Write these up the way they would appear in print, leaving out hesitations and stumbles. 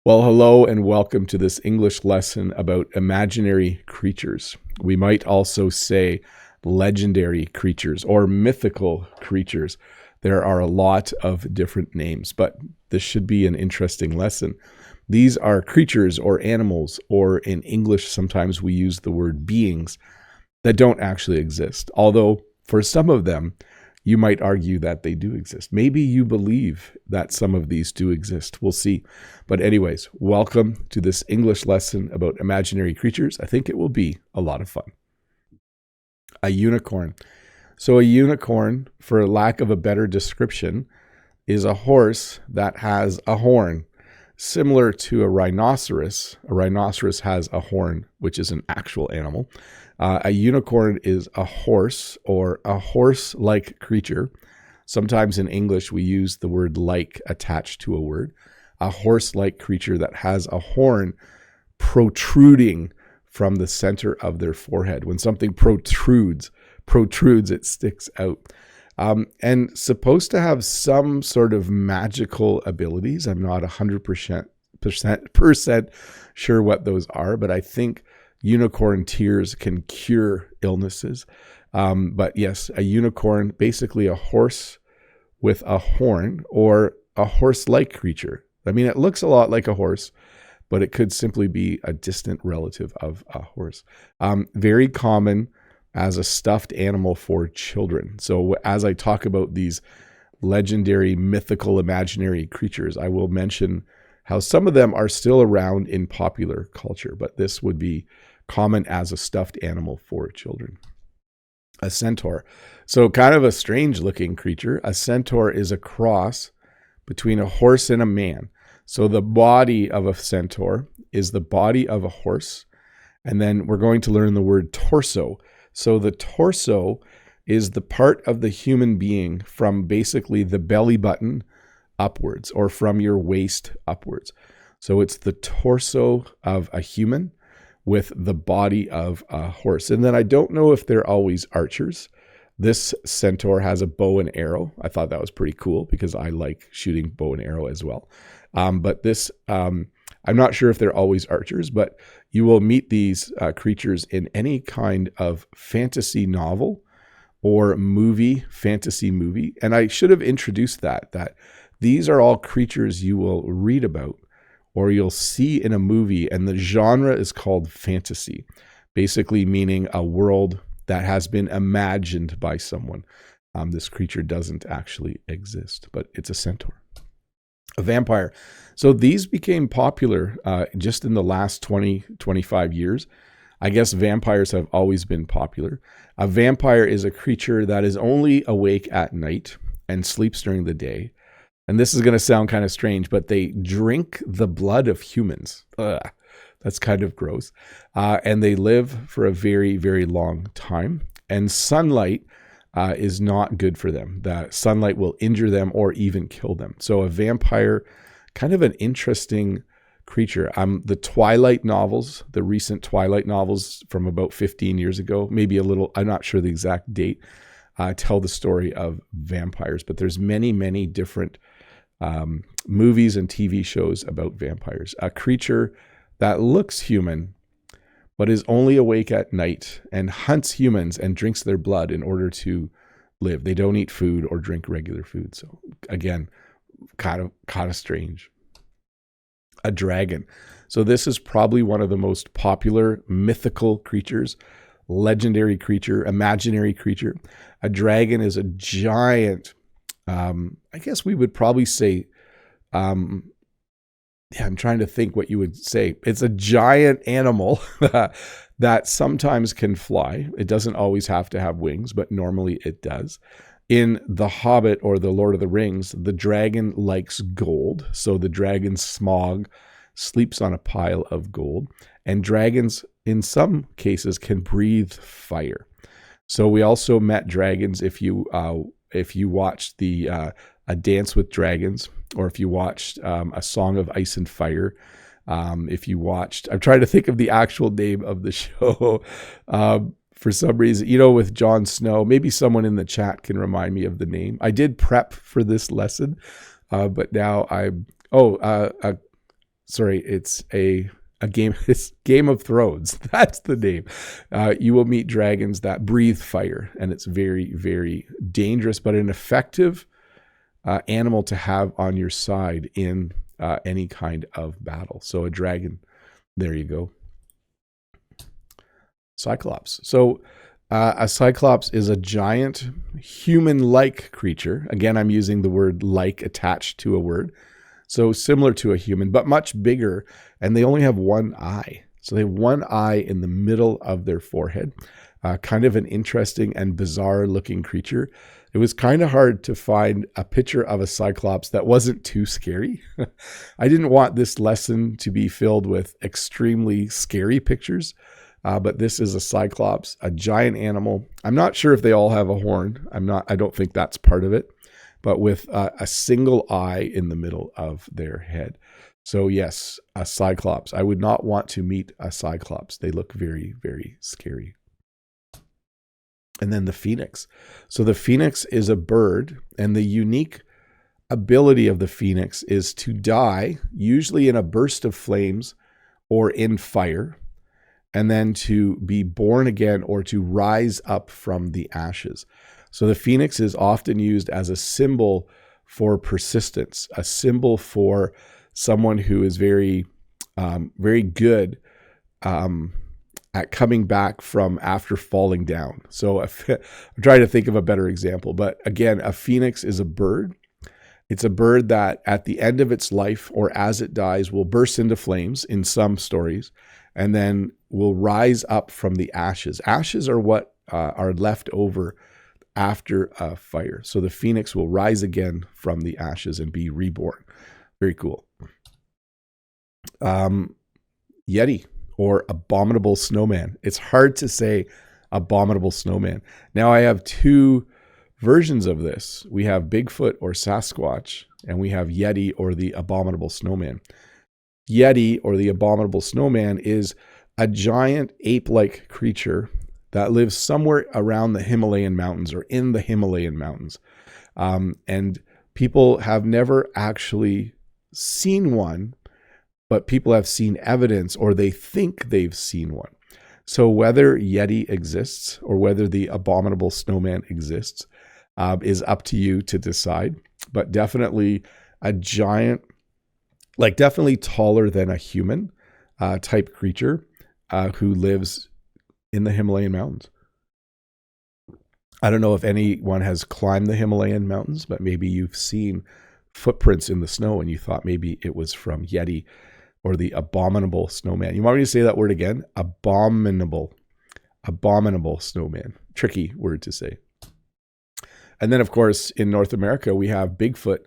Well, hello and welcome to this English lesson about imaginary creatures. We might also say legendary creatures or mythical creatures. There are a lot of different names, but this should be an interesting lesson. These are creatures or animals, or in English, sometimes we use the word beings that don't actually exist. Although for some of them, you might argue that they do exist. Maybe you believe that some of these do exist. We'll see. But anyways, welcome to this English lesson about imaginary creatures. I think it will be a lot of fun. A unicorn. So a unicorn, for lack of a better description, is a horse that has a horn. Similar to a rhinoceros has a horn, which is an actual animal. A unicorn is a horse or a horse-like creature. Sometimes in English, we use the word like attached to a word. A horse-like creature that has a horn protruding from the center of their forehead. When something protrudes, it sticks out. And supposed to have some sort of magical abilities. I'm not 100% sure what those are, but I think unicorn tears can cure illnesses. But yes, a unicorn, basically a horse with a horn or a horse-like creature. I mean, it looks a lot like a horse, but it could simply be a distant relative of a horse. Very common as a stuffed animal for children. So as I talk about these legendary, mythical, imaginary creatures, I will mention how some of them are still around in popular culture, but this would be common as a stuffed animal for children. A centaur. So kind of a strange looking creature. A centaur is a cross between a horse and a man. So the body of a centaur is the body of a horse. And then we're going to learn the word torso. So the torso is the part of the human being from basically the belly button upwards or from your waist upwards. So it's the torso of a human with the body of a horse. And then I don't know if they're always archers. This centaur has a bow and arrow. I thought that was pretty cool because I like shooting bow and arrow as well. But this, I'm not sure if they're always archers, but you will meet these creatures in any kind of fantasy novel or fantasy movie. And I should have introduced that these are all creatures you will read about or you'll see in a movie, and the genre is called fantasy, basically meaning a world that has been imagined by someone. This creature doesn't actually exist, but it's a centaur. A vampire. So these became popular just in the last 25 years. I guess vampires have always been popular. A vampire is a creature that is only awake at night and sleeps during the day. And this is going to sound kind of strange, but they drink the blood of humans. Ugh, that's kind of gross. And they live for a very, very long time. And sunlight is not good for them. The sunlight will injure them or even kill them. So a vampire, kind of an interesting creature. The Twilight novels, the recent Twilight novels from about 15 years ago, maybe a little, I'm not sure the exact date, tell the story of vampires. But there's many, many different movies and TV shows about vampires. A creature that looks human, but is only awake at night and hunts humans and drinks their blood in order to live. They don't eat food or drink regular food. So again, kind of strange. A dragon. So this is probably one of the most popular mythical creatures, legendary creature, imaginary creature. A dragon is a giant, I guess we would probably say, I'm trying to think what you would say. It's a giant animal that sometimes can fly. It doesn't always have to have wings, but normally it does. In The Hobbit or The Lord of the Rings, the dragon likes gold. So the dragon Smaug sleeps on a pile of gold. And dragons, in some cases, can breathe fire. So we also met dragons if you watched the A Dance with Dragons, or if you watched A Song of Ice and Fire. If you watched, I'm trying to think of the actual name of the show. For some reason, with Jon Snow, maybe someone in the chat can remind me of the name. I did prep for this lesson, but now sorry, it's a game. It's Game of Thrones. That's the name. You will meet dragons that breathe fire, and it's very, very dangerous, but an effective animal to have on your side in any kind of battle. So a dragon, there you go. Cyclops. So a Cyclops is a giant human-like creature. Again, I'm using the word like attached to a word. So similar to a human, but much bigger. And they only have one eye. So they have one eye in the middle of their forehead. Kind of an interesting and bizarre looking creature. It was kind of hard to find a picture of a Cyclops that wasn't too scary. I didn't want this lesson to be filled with extremely scary pictures. But this is a Cyclops, a giant animal. I'm not sure if they all have a horn. I don't think that's part of it, but with a single eye in the middle of their head. So yes, a Cyclops. I would not want to meet a Cyclops. They look very, very scary. And then the Phoenix. So the Phoenix is a bird, and the unique ability of the Phoenix is to die, usually in a burst of flames or in fire, and then to be born again or to rise up from the ashes. So the Phoenix is often used as a symbol for persistence, a symbol for someone who is very, very good at coming back from after falling down. So I'm trying to think of a better example, but again, a Phoenix is a bird. It's a bird that at the end of its life or as it dies will burst into flames in some stories, and then will rise up from the ashes. Ashes are what are left over after a fire. So the Phoenix will rise again from the ashes and be reborn. Very cool. Yeti or abominable snowman. It's hard to say abominable snowman. Now I have two versions of this. We have Bigfoot or Sasquatch, and we have Yeti or the abominable snowman. Yeti or the abominable snowman is a giant ape-like creature that lives somewhere around the Himalayan mountains or in the Himalayan mountains. And people have never actually seen one, but people have seen evidence or they think they've seen one. So whether Yeti exists or whether the abominable snowman exists is up to you to decide. But definitely a giant, like definitely taller than a human type creature who lives in the Himalayan mountains. I don't know if anyone has climbed the Himalayan mountains, but maybe you've seen footprints in the snow and you thought maybe it was from Yeti or the abominable snowman. You want me to say that word again? Abominable. Abominable snowman. Tricky word to say. And then, of course, in North America, we have Bigfoot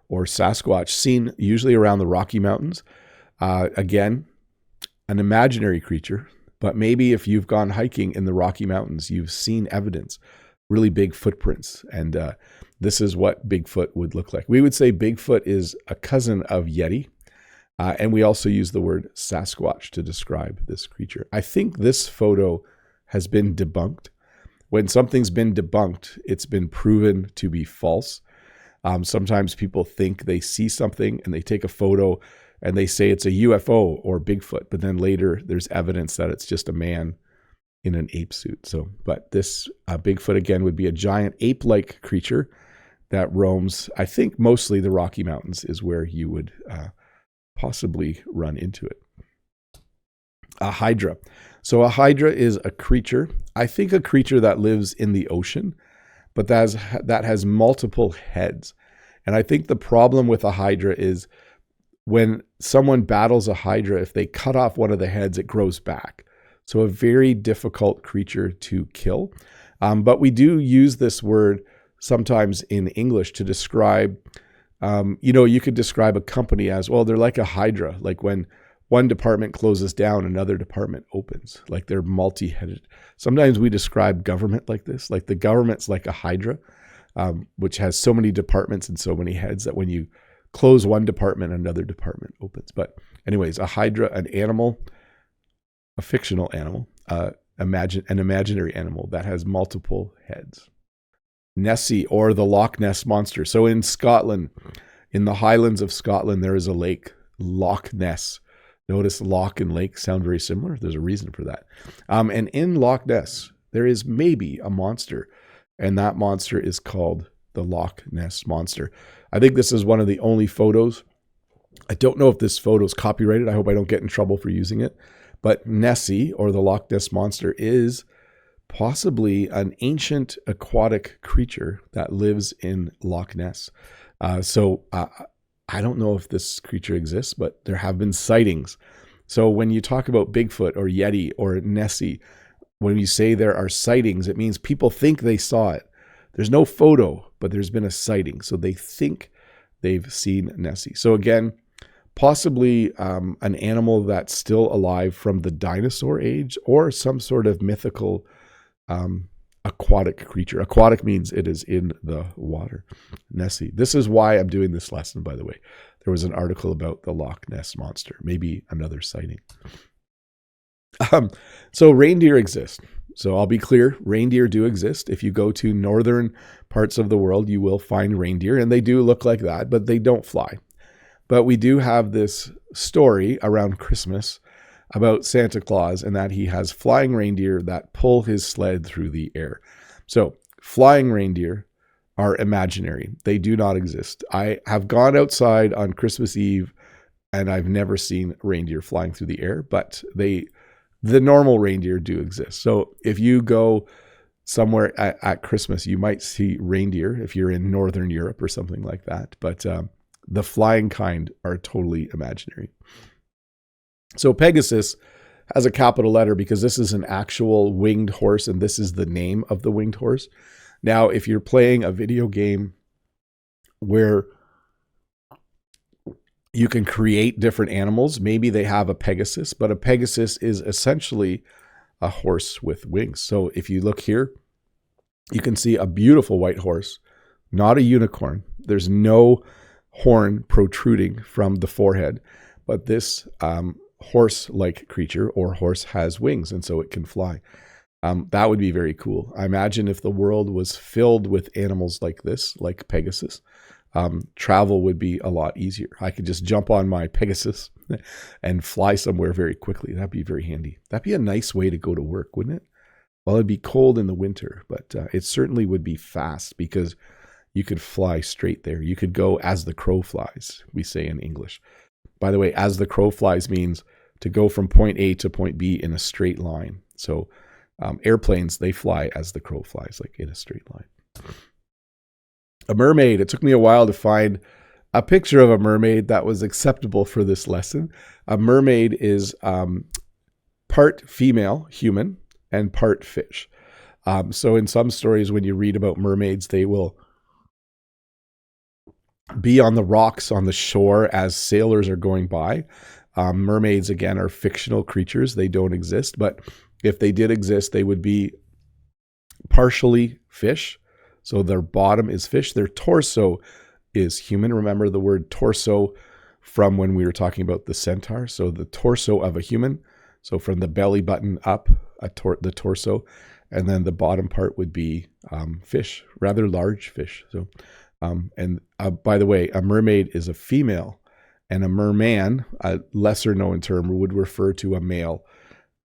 or Sasquatch, seen usually around the Rocky Mountains. Again, an imaginary creature, but maybe if you've gone hiking in the Rocky Mountains, you've seen evidence, really big footprints. And this is what Bigfoot would look like. We would say Bigfoot is a cousin of Yeti. And we also use the word Sasquatch to describe this creature. I think this photo has been debunked. When something's been debunked, it's been proven to be false. Sometimes people think they see something and they take a photo and they say it's a UFO or Bigfoot, but then later there's evidence that it's just a man in an ape suit. So, but this Bigfoot again would be a giant ape-like creature that roams, I think mostly the Rocky Mountains is where you would possibly run into it. A Hydra. So a Hydra is a creature, I think a creature that lives in the ocean, but that has multiple heads. And I think the problem with a Hydra is when someone battles a Hydra, if they cut off one of the heads, it grows back. So a very difficult creature to kill. But we do use this word sometimes in English to describe, you could describe a company as, well, they're like a Hydra. Like when one department closes down, another department opens, like they're multi-headed. Sometimes we describe government like this, like the government's like a Hydra, which has so many departments and so many heads that when you close one department, another department opens. But anyways, a Hydra, an animal, a fictional animal, an imaginary animal that has multiple heads. Nessie or the Loch Ness monster. So in Scotland, in the Highlands of Scotland, there is a lake Loch Ness. Notice Loch and lake sound very similar. There's a reason for that. And in Loch Ness, there is maybe a monster, and that monster is called the Loch Ness Monster. I think this is one of the only photos. I don't know if this photo is copyrighted. I hope I don't get in trouble for using it. But Nessie, or the Loch Ness Monster, is possibly an ancient aquatic creature that lives in Loch Ness. So I don't know if this creature exists, but there have been sightings. So when you talk about Bigfoot or Yeti or Nessie, when you say there are sightings, it means people think they saw it. There's no photo, but there's been a sighting. So they think they've seen Nessie. So again, possibly an animal that's still alive from the dinosaur age, or some sort of mythical aquatic creature. Aquatic means it is in the water. Nessie. This is why I'm doing this lesson, by the way. There was an article about the Loch Ness Monster. Maybe another sighting. So reindeer exist. So I'll be clear, reindeer do exist. If you go to northern parts of the world, you will find reindeer, and they do look like that, but they don't fly. But we do have this story around Christmas about Santa Claus, and that he has flying reindeer that pull his sled through the air. So flying reindeer are imaginary. They do not exist. I have gone outside on Christmas Eve, and I've never seen reindeer flying through the air, but the normal reindeer do exist. So if you go somewhere at Christmas, you might see reindeer if you're in Northern Europe or something like that. But the flying kind are totally imaginary. So Pegasus has a capital letter because this is an actual winged horse, and this is the name of the winged horse. Now, if you're playing a video game where you can create different animals, maybe they have a Pegasus, but a Pegasus is essentially a horse with wings. So if you look here, you can see a beautiful white horse, not a unicorn. There's no horn protruding from the forehead, but this horse-like creature or horse has wings, and so it can fly. That would be very cool. I imagine if the world was filled with animals like this, like Pegasus, travel would be a lot easier. I could just jump on my Pegasus and fly somewhere very quickly. That'd be very handy. That'd be a nice way to go to work, wouldn't it? Well, it'd be cold in the winter, but it certainly would be fast because you could fly straight there. You could go as the crow flies, we say in English. By the way, as the crow flies means to go from point A to point B in a straight line. So airplanes, they fly as the crow flies, like in a straight line. A mermaid. It took me a while to find a picture of a mermaid that was acceptable for this lesson. A mermaid is part female, human, and part fish. So in some stories, when you read about mermaids, they will be on the rocks on the shore as sailors are going by. Mermaids, again, are fictional creatures. They don't exist. But if they did exist, they would be partially fish. So their bottom is fish. Their torso is human. Remember the word torso from when we were talking about the centaur. So the torso of a human. So from the belly button up, the torso. And then the bottom part would be fish, rather large fish. So by the way, a mermaid is a female, and a merman, a lesser known term, would refer to a male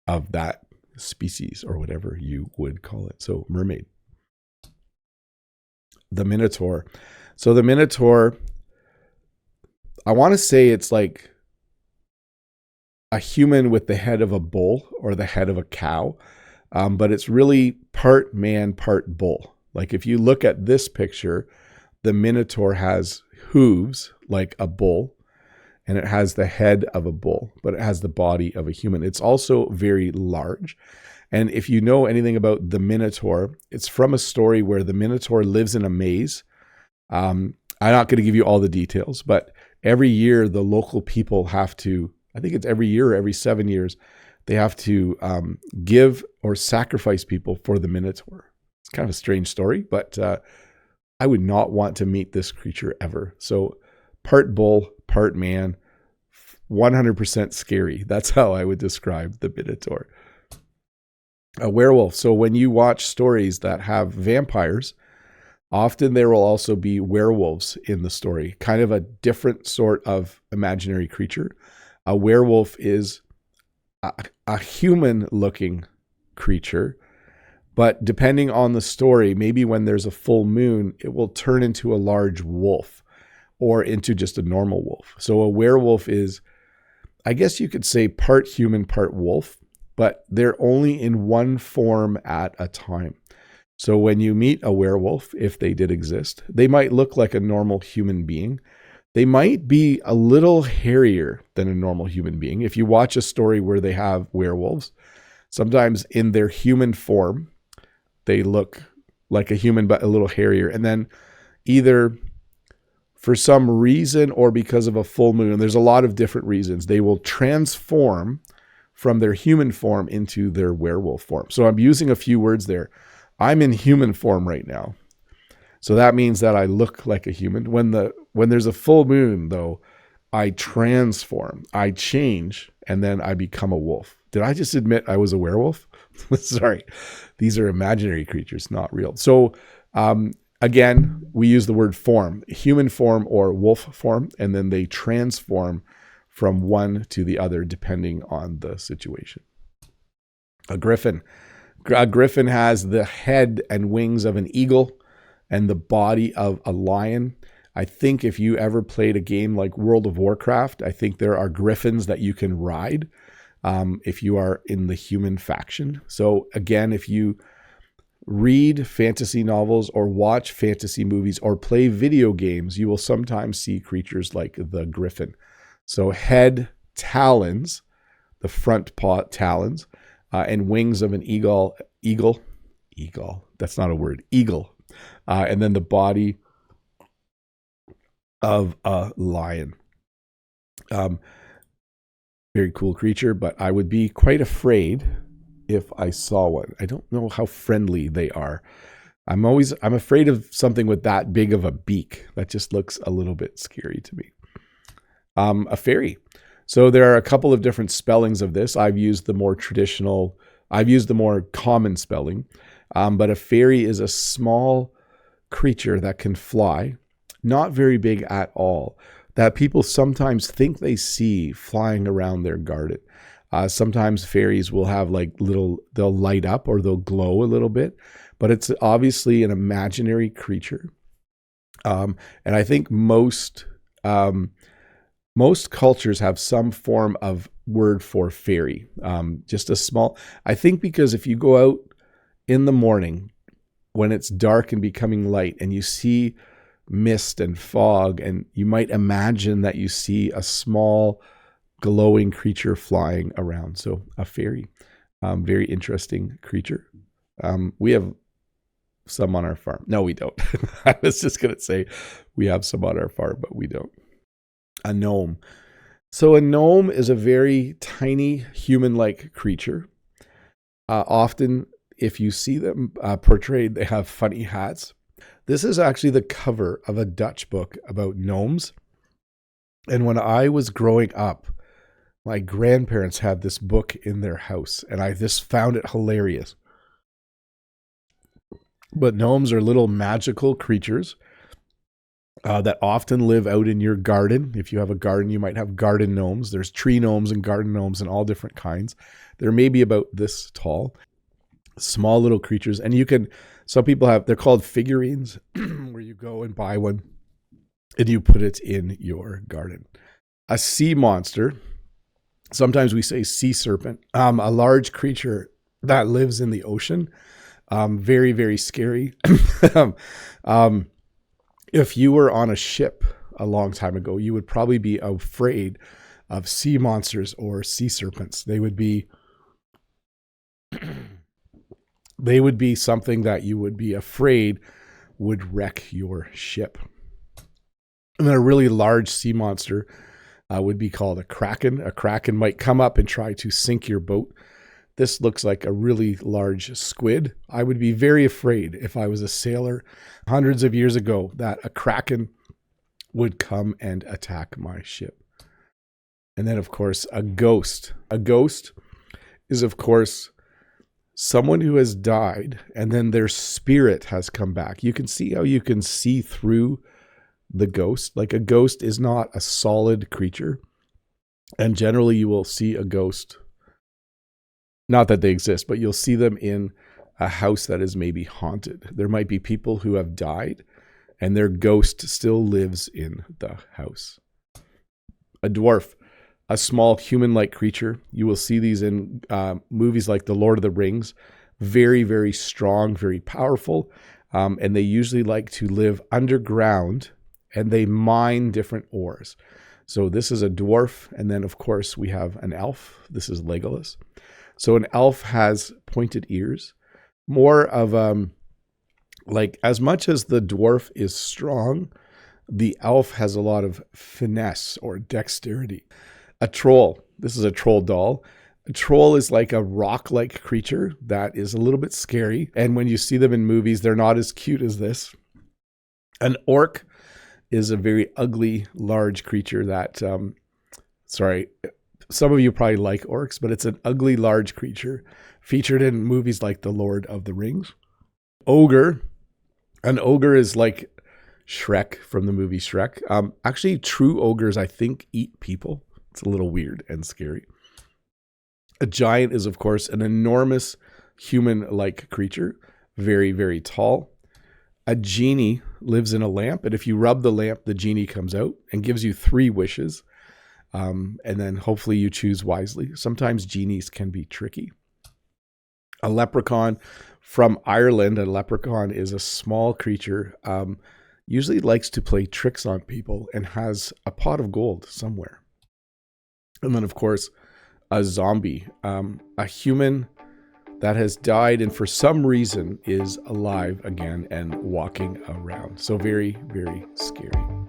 of that species or whatever you would call it. So mermaid. The Minotaur. So the Minotaur, I want to say it's like a human with the head of a bull or the head of a cow, but it's really part man, part bull. Like if you look at this picture, the Minotaur has hooves like a bull, and it has the head of a bull, but it has the body of a human. It's also very large. And if you know anything about the Minotaur, it's from a story where the Minotaur lives in a maze. I'm not going to give you all the details, but every year the local people have to, I think it's every year or every 7 years, they have to give or sacrifice people for the Minotaur. It's kind of a strange story, but I would not want to meet this creature ever. So part bull, part man, 100% scary. That's how I would describe the Minotaur. A werewolf. So when you watch stories that have vampires, Often there will also be werewolves in the story, kind of a different sort of imaginary creature. A werewolf is a human-looking creature, but depending on the story, maybe when there's a full moon, it will turn into a large wolf or into just a normal wolf. So a werewolf is, I guess you could say, part human, part wolf, but they're only in one form at a time. So when you meet a werewolf, if they did exist, they might look like a normal human being. They might be a little hairier than a normal human being. If you watch a story where they have werewolves, sometimes in their human form, they look like a human, but a little hairier. And then either for some reason or because of a full moon, there's a lot of different reasons, they will transform from their human form into their werewolf form. So I'm using a few words there. I'm in human form right now. So that means that I look like a human. When there's a full moon, though, I transform, I change, and then I become a wolf. Did I just admit I was a werewolf? Sorry. These are imaginary creatures, not real. So again, we use the word form, human form or wolf form, and then they transform from one to the other depending on the situation. A griffin. A griffin has the head and wings of an eagle and the body of a lion. I think if you ever played a game like World of Warcraft, I think there are griffins that you can ride if you are in the human faction. So again, if you read fantasy novels or watch fantasy movies or play video games, you will sometimes see creatures like the griffin. So head, talons, the front paw talons, and wings of an eagle, that's not a word, eagle. And then the body of a lion. Very cool creature, but I would be quite afraid if I saw one. I don't know how friendly they are. I'm afraid of something with that big of a beak. That just looks a little bit scary to me. A fairy. So there are a couple of different spellings of this. I've used the more common spelling. But a fairy is a small creature that can fly, not very big at all, that people sometimes think they see flying around their garden. Sometimes fairies will have they'll light up or they'll glow a little bit, but it's obviously an imaginary creature. And I think most cultures have some form of word for fairy. Just a small, I think, because if you go out in the morning when it's dark and becoming light and you see mist and fog, and you might imagine that you see a small glowing creature flying around. So a fairy, very interesting creature. We have some on our farm. No, we don't. I was just going to say we have some on our farm, but we don't. A gnome. So a gnome is a very tiny human-like creature. Often, if you see them portrayed, they have funny hats. This is actually the cover of a Dutch book about gnomes. And when I was growing up, my grandparents had this book in their house, and I just found it hilarious. But gnomes are little magical creatures that often live out in your garden. If you have a garden, you might have garden gnomes. There's tree gnomes and garden gnomes and all different kinds. They're maybe about this tall, small little creatures. And some people they're called figurines, where you go and buy one and you put it in your garden. A sea monster, sometimes we say sea serpent, a large creature that lives in the ocean. Very, very scary. If you were on a ship a long time ago, you would probably be afraid of sea monsters or sea serpents. They would be something that you would be afraid would wreck your ship. And then a really large sea monster would be called a kraken. A kraken might come up and try to sink your boat. This looks like a really large squid. I would be very afraid if I was a sailor hundreds of years ago that a kraken would come and attack my ship. And then, of course, a ghost. A ghost is, of course, someone who has died and then their spirit has come back. You can see how you can see through the ghost. Like a ghost is not a solid creature. And generally you will see a ghost, not that they exist, but you'll see them in a house that is maybe haunted. There might be people who have died and their ghost still lives in the house. A dwarf, a small human-like creature. You will see these in movies like The Lord of the Rings. Very, very strong, very powerful. And they usually like to live underground and they mine different ores. So this is a dwarf. And then, of course, we have an elf. This is Legolas. So an elf has pointed ears. More of like as much as the dwarf is strong, the elf has a lot of finesse or dexterity. A troll. This is a troll doll. A troll is like a rock-like creature that is a little bit scary. And when you see them in movies, they're not as cute as this. An orc is a very ugly, large creature that, some of you probably like orcs, but it's an ugly, large creature featured in movies like The Lord of the Rings. Ogre. An ogre is like Shrek from the movie Shrek. Actually, true ogres, I think, eat people. It's a little weird and scary. A giant is, of course, an enormous human-like creature. Very, very tall. A genie lives in a lamp, and if you rub the lamp, the genie comes out and gives you 3 wishes. And then hopefully you choose wisely. Sometimes genies can be tricky. A leprechaun from Ireland. A leprechaun is a small creature, usually likes to play tricks on people and has a pot of gold somewhere. And then, of course, a zombie, a human that has died and for some reason is alive again and walking around. So very, very scary.